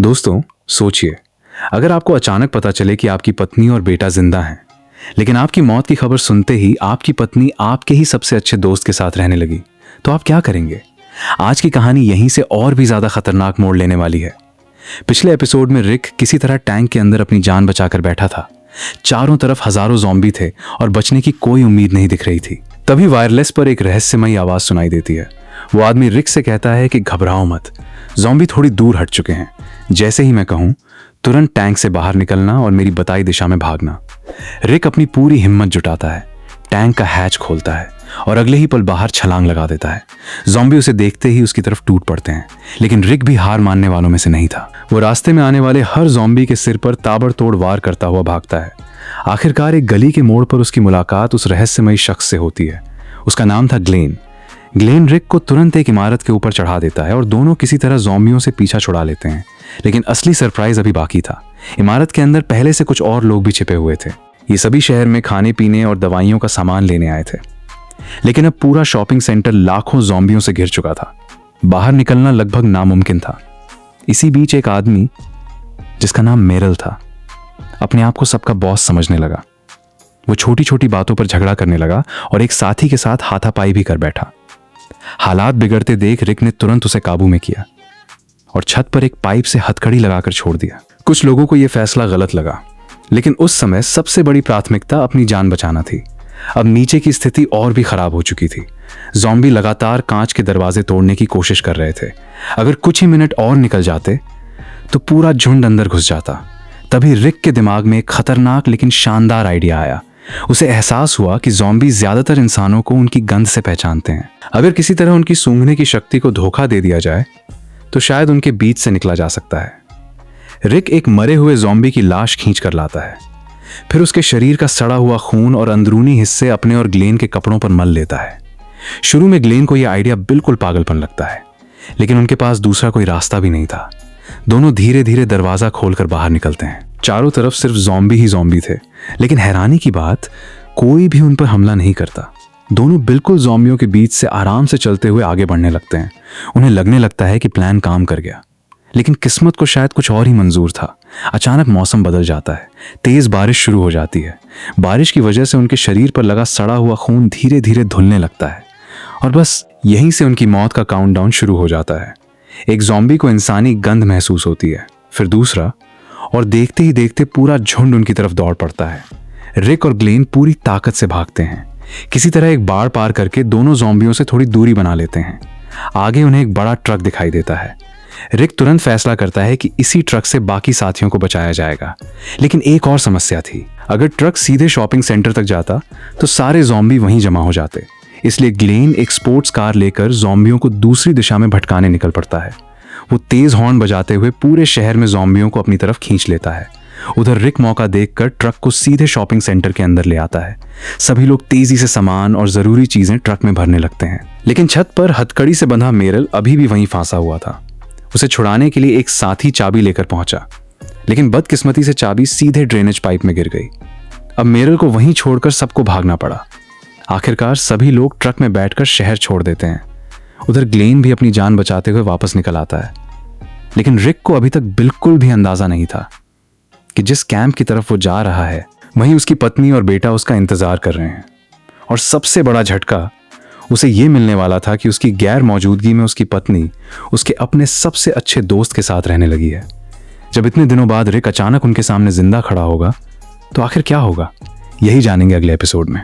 दोस्तों सोचिए, अगर आपको अचानक पता चले कि आपकी पत्नी और बेटा जिंदा हैं, लेकिन आपकी मौत की खबर सुनते ही आपकी पत्नी आपके ही सबसे अच्छे दोस्त के साथ रहने लगी, तो आप क्या करेंगे? आज की कहानी यहीं से और भी ज्यादा खतरनाक मोड़ लेने वाली है। पिछले एपिसोड में रिक किसी तरह टैंक के अंदर अपनी जान बचाकर बैठा था। चारों तरफ हजारों ज़ॉम्बी थे और बचने की कोई उम्मीद नहीं दिख रही थी। तभी वायरलेस पर एक रहस्यमयी आवाज सुनाई देती है। वो आदमी रिक से कहता है कि घबराओ मत, ज़ॉम्बी थोड़ी दूर हट चुके हैं। जैसे ही मैं कहूं, तुरंत टैंक से बाहर निकलना और मेरी बताई दिशा में भागना। रिक अपनी पूरी हिम्मत जुटाता है, टैंक का हैच खोलता है और अगले ही पल बाहर छलांग लगा देता है। ज़ॉम्बी उसे देखते ही उसकी तरफ टूट पड़ते हैं, लेकिन रिक भी हार मानने वालों में से नहीं था। वो रास्ते में आने वाले हर ज़ॉम्बी के सिर पर ताबड़तोड़ वार करता हुआ भागता है। आखिरकार एक गली के मोड़ पर उसकी मुलाकात उस रहस्यमयी शख्स से होती है। उसका नाम था ग्लेन। ग्लेन रिक को तुरंत एक इमारत के ऊपर चढ़ा देता है और दोनों किसी तरह ज़ॉम्बियों से पीछा छुड़ा लेते हैं। लेकिन असली सरप्राइज अभी बाकी था। इमारत के अंदर पहले से कुछ और लोग भी छिपे हुए थे। ये सभी शहर में खाने पीने और दवाइयों का सामान लेने आए थे। लेकिन अब पूरा शॉपिंग सेंटर लाखों ज़ॉम्बियों से घिर चुका था। बाहर निकलना लगभग नामुमकिन था। इसी बीच एक आदमी जिसका नाम मेरल था अपने आप को सबका बॉस समझने लगा। वो छोटी छोटी बातों पर झगड़ा करने लगा और एक साथी के साथ हाथापाई भी कर बैठा। हालात बिगड़ते देख रिक ने तुरंत उसे काबू में किया और छत पर एक पाइप से हथकड़ी लगाकर छोड़ दिया। कुछ लोगों को यह फैसला गलत लगा, लेकिन उस समय सबसे बड़ी प्राथमिकता अपनी जान बचाना थी। अब नीचे की स्थिति और भी खराब हो चुकी थी। ज़ॉम्बी लगातार कांच के दरवाजे तोड़ने की कोशिश कर रहे थे। अगर कुछ ही मिनट और निकल जाते तो पूरा झुंड अंदर घुस जाता। तभी रिक के दिमाग में एक खतरनाक लेकिन शानदार आइडिया आया। उसे एहसास हुआ कि ज़ॉम्बी ज्यादातर इंसानों को उनकी गंध से पहचानते हैं। अगर किसी तरह उनकी सूंघने की शक्ति को धोखा दे दिया जाए तो शायद उनके बीच से निकला जा सकता है। रिक एक मरे हुए ज़ॉम्बी की लाश खींच कर लाता है, फिर उसके शरीर का सड़ा हुआ खून और अंदरूनी हिस्से अपने और ग्लेन के कपड़ों पर मल लेता है। शुरू में ग्लेन को यह आइडिया बिल्कुल पागलपन लगता है, लेकिन उनके पास दूसरा कोई रास्ता भी नहीं था। दोनों धीरे धीरे दरवाजा खोलकर बाहर निकलते हैं। चारों तरफ सिर्फ ज़ॉम्बी ही ज़ॉम्बी थे, लेकिन हैरानी की बात, कोई भी उन पर हमला नहीं करता। दोनों बिल्कुल ज़ॉम्बियों के बीच से आराम से चलते हुए आगे बढ़ने लगते हैं। उन्हें लगने लगता है कि प्लान काम कर गया, लेकिन किस्मत को शायद कुछ और ही मंजूर था। अचानक मौसम बदल जाता है। तेज बारिश शुरू हो जाती है। बारिश की वजह से उनके शरीर पर लगा सड़ा हुआ खून धीरे धीरे धुलने लगता है और बस यहीं से उनकी मौत का काउंटडाउन शुरू हो जाता है। एक ज़ॉम्बी को इंसानी गंध महसूस होती है, फिर दूसरा, और देखते ही देखते पूरा झुंड उनकी तरफ दौड़ पड़ता है। रिक और ग्लेन पूरी ताकत से भागते हैं। किसी तरह एक बाड़ पार करके दोनों ज़ॉम्बियों से थोड़ी दूरी बना लेते हैं। आगे उन्हें एक बड़ा ट्रक दिखाई देता है। रिक तुरंत फैसला करता है कि इसी ट्रक से बाकी साथियों को बचाया जाएगा। लेकिन एक और समस्या थी। अगर ट्रक सीधे शॉपिंग सेंटर तक जाता तो सारे ज़ॉम्बी वहीं जमा हो जाते। इसलिए ग्लेन एक स्पोर्ट्स कार लेकर ज़ॉम्बियों को दूसरी दिशा में भटकाने निकल पड़ता है। वो तेज हॉर्न बजाते हुए पूरे शहर में ज़ॉम्बियों को अपनी तरफ खींच लेता है। उधर रिक मौका देखकर ट्रक को सीधे शॉपिंग सेंटर के अंदर ले आता है। सभी लोग तेजी से सामान और जरूरी चीजें ट्रक में भरने लगते हैं, लेकिन छत पर हथकड़ी से बंधा मेरल अभी भी वहीं फंसा हुआ था। उसे छुड़ाने के लिए एक साथी चाबी लेकर पहुंचा, लेकिन बदकिस्मती से चाबी सीधे ड्रेनेज पाइप में गिर गई। अब मेरल को वहीं छोड़कर सबको भागना पड़ा। आखिरकार सभी लोग ट्रक में बैठकर शहर छोड़ देते हैं। उधर ग्लेन भी अपनी जान बचाते हुए वापस निकल आता है, लेकिन रिक को अभी तक बिल्कुल भी अंदाजा नहीं था कि जिस कैंप की तरफ वो जा रहा है वहीं उसकी पत्नी और बेटा उसका इंतजार कर रहे हैं। और सबसे बड़ा झटका उसे ये मिलने वाला था कि उसकी गैर मौजूदगी में उसकी पत्नी उसके अपने सबसे अच्छे दोस्त के साथ रहने लगी है। जब इतने दिनों बाद रिक अचानक उनके सामने जिंदा खड़ा होगा तो आखिर क्या होगा, यही जानेंगे अगले एपिसोड में।